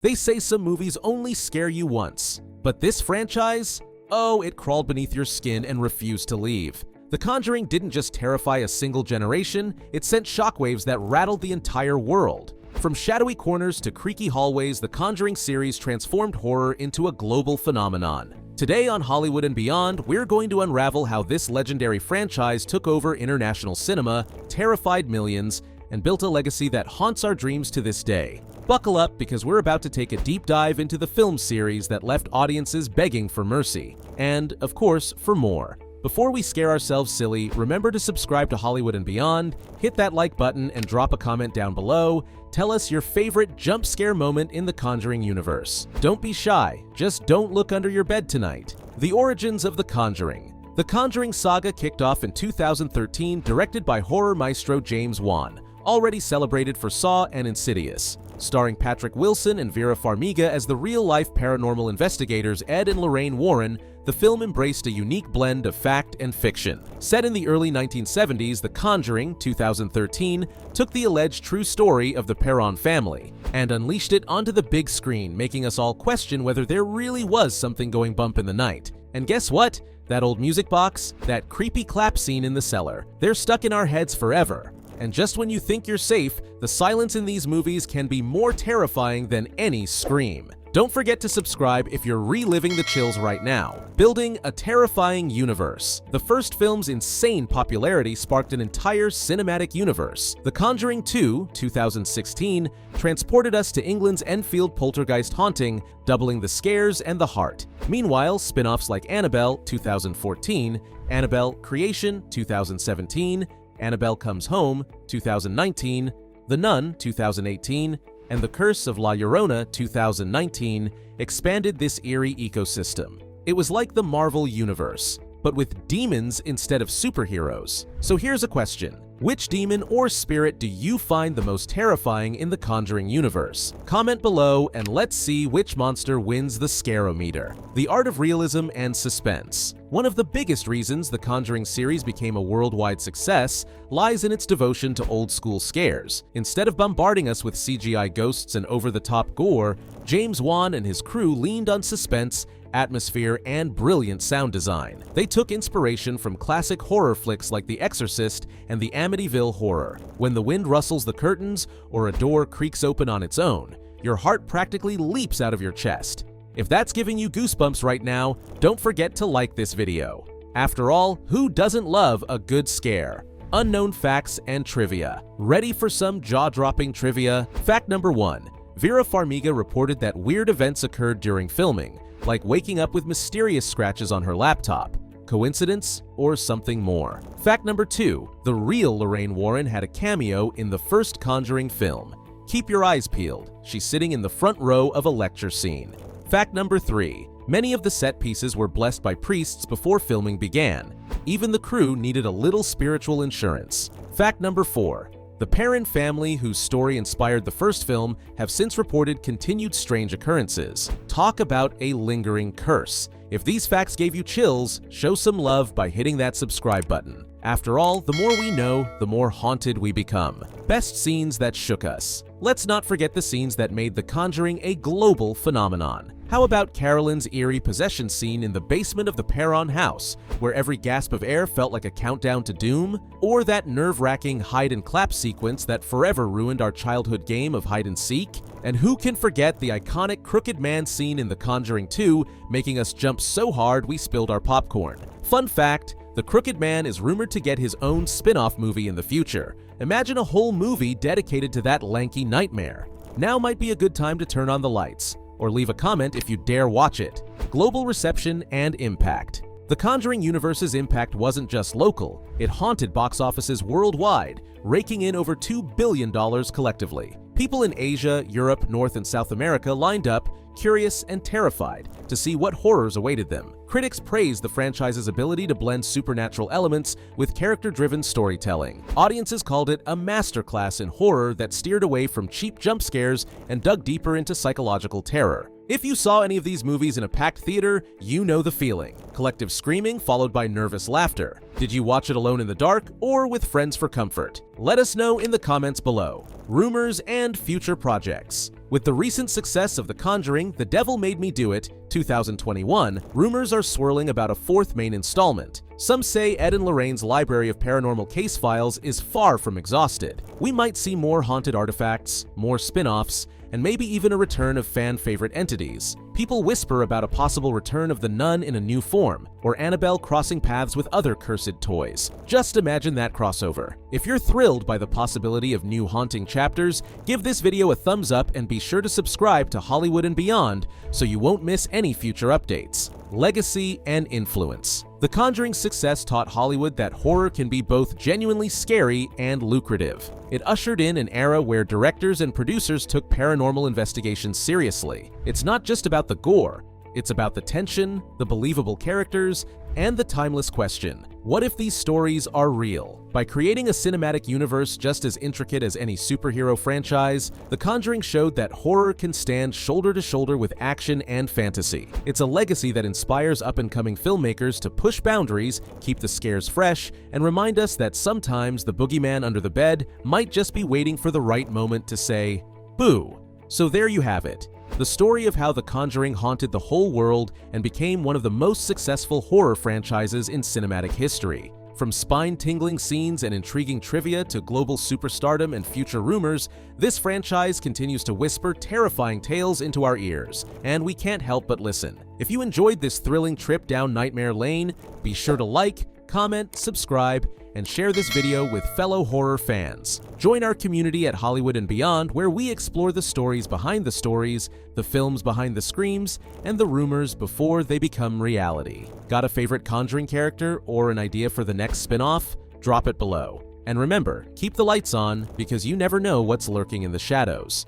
They say some movies only scare you once, but this franchise? Oh, it crawled beneath your skin and refused to leave. The Conjuring didn't just terrify a single generation, it sent shockwaves that rattled the entire world. From shadowy corners to creaky hallways, the Conjuring series transformed horror into a global phenomenon. Today on Hollywood and Beyond, we're going to unravel how this legendary franchise took over international cinema, terrified millions, and built a legacy that haunts our dreams to this day. Buckle up, because we're about to take a deep dive into the film series that left audiences begging for mercy, and, of course, for more. Before we scare ourselves silly, remember to subscribe to Hollywood and Beyond, hit that like button, and drop a comment down below. Tell us your favorite jump scare moment in the Conjuring universe. Don't be shy, just don't look under your bed tonight. The origins of The Conjuring. The Conjuring saga kicked off in 2013, directed by horror maestro James Wan, already celebrated for Saw and Insidious. Starring Patrick Wilson and Vera Farmiga as the real-life paranormal investigators Ed and Lorraine Warren, the film embraced a unique blend of fact and fiction. Set in the early 1970s, The Conjuring, 2013, took the alleged true story of the Perron family and unleashed it onto the big screen, making us all question whether there really was something going bump in the night. And guess what? That old music box, that creepy clap scene in the cellar, they're stuck in our heads forever. And just when you think you're safe, the silence in these movies can be more terrifying than any scream. Don't forget to subscribe if you're reliving the chills right now. Building a terrifying universe. The first film's insane popularity sparked an entire cinematic universe. The Conjuring 2, 2016, transported us to England's Enfield poltergeist haunting, doubling the scares and the heart. Meanwhile, spin-offs like Annabelle, 2014, Annabelle Creation, 2017, Annabelle Comes Home, 2019, The Nun, 2018, and The Curse of La Llorona, 2019, expanded this eerie ecosystem. It was like the Marvel Universe, but with demons instead of superheroes. So here's a question. Which demon or spirit do you find the most terrifying in the Conjuring universe? Comment below and let's see which monster wins the scarometer. The art of realism and suspense. One of the biggest reasons the Conjuring series became a worldwide success lies in its devotion to old-school scares. Instead of bombarding us with CGI ghosts and over-the-top gore, James Wan and his crew leaned on suspense, atmosphere, and brilliant sound design. They took inspiration from classic horror flicks like The Exorcist and the Amityville Horror. When the wind rustles the curtains or a door creaks open on its own, your heart practically leaps out of your chest. If that's giving you goosebumps right now, don't forget to like this video. After all, who doesn't love a good scare? Unknown facts and trivia. Ready for some jaw-dropping trivia? Fact number 1. Vera Farmiga reported that weird events occurred during filming, like waking up with mysterious scratches on her laptop. Coincidence or something more? Fact number 2. The real Lorraine Warren had a cameo in the first Conjuring film. Keep your eyes peeled. She's sitting in the front row of a lecture scene. Fact number 3. Many of the set pieces were blessed by priests before filming began. Even the crew needed a little spiritual insurance. Fact number 4. The Perron family, whose story inspired the first film, have since reported continued strange occurrences. Talk about a lingering curse. If these facts gave you chills, show some love by hitting that subscribe button. After all, the more we know, the more haunted we become. Best scenes that shook us. Let's not forget the scenes that made The Conjuring a global phenomenon. How about Carolyn's eerie possession scene in the basement of the Perron house, where every gasp of air felt like a countdown to doom? Or that nerve-wracking hide-and-clap sequence that forever ruined our childhood game of hide-and-seek? And who can forget the iconic Crooked Man scene in The Conjuring 2, making us jump so hard we spilled our popcorn? Fun fact, the Crooked Man is rumored to get his own spin-off movie in the future. Imagine a whole movie dedicated to that lanky nightmare. Now might be a good time to turn on the lights, or leave a comment if you dare watch it. Global reception and impact. The Conjuring universe's impact wasn't just local, it haunted box offices worldwide, raking in over $2 billion collectively. People in Asia, Europe, North and South America lined up, curious and terrified, to see what horrors awaited them. Critics praised the franchise's ability to blend supernatural elements with character-driven storytelling. Audiences called it a masterclass in horror that steered away from cheap jump scares and dug deeper into psychological terror. If you saw any of these movies in a packed theater, you know the feeling. Collective screaming followed by nervous laughter. Did you watch it alone in the dark or with friends for comfort? Let us know in the comments below. Rumors and future projects. With the recent success of The Conjuring, The Devil Made Me Do It, 2021, rumors are swirling about a fourth main installment. Some say Ed and Lorraine's library of paranormal case files is far from exhausted. We might see more haunted artifacts, more spin-offs, and maybe even a return of fan-favorite entities. People whisper about a possible return of the nun in a new form, or Annabelle crossing paths with other cursed toys. Just imagine that crossover. If you're thrilled by the possibility of new haunting chapters, give this video a thumbs up and be sure to subscribe to Hollywood and Beyond so you won't miss any future updates. Legacy and influence. The Conjuring's success taught Hollywood that horror can be both genuinely scary and lucrative. It ushered in an era where directors and producers took paranormal investigations seriously. It's not just about the gore, it's about the tension, the believable characters, and the timeless question, what if these stories are real? By creating a cinematic universe just as intricate as any superhero franchise, The Conjuring showed that horror can stand shoulder to shoulder with action and fantasy. It's a legacy that inspires up-and-coming filmmakers to push boundaries, keep the scares fresh, and remind us that sometimes the boogeyman under the bed might just be waiting for the right moment to say, boo. So there you have it. The story of how The Conjuring haunted the whole world and became one of the most successful horror franchises in cinematic history. From spine-tingling scenes and intriguing trivia to global superstardom and future rumors, this franchise continues to whisper terrifying tales into our ears, and we can't help but listen. If you enjoyed this thrilling trip down Nightmare Lane, be sure to like, comment, subscribe, and share this video with fellow horror fans. Join our community at Hollywood and Beyond, where we explore the stories behind the stories, the films behind the screams, and the rumors before they become reality. Got a favorite Conjuring character or an idea for the next spin-off? Drop it below. And remember, keep the lights on because you never know what's lurking in the shadows.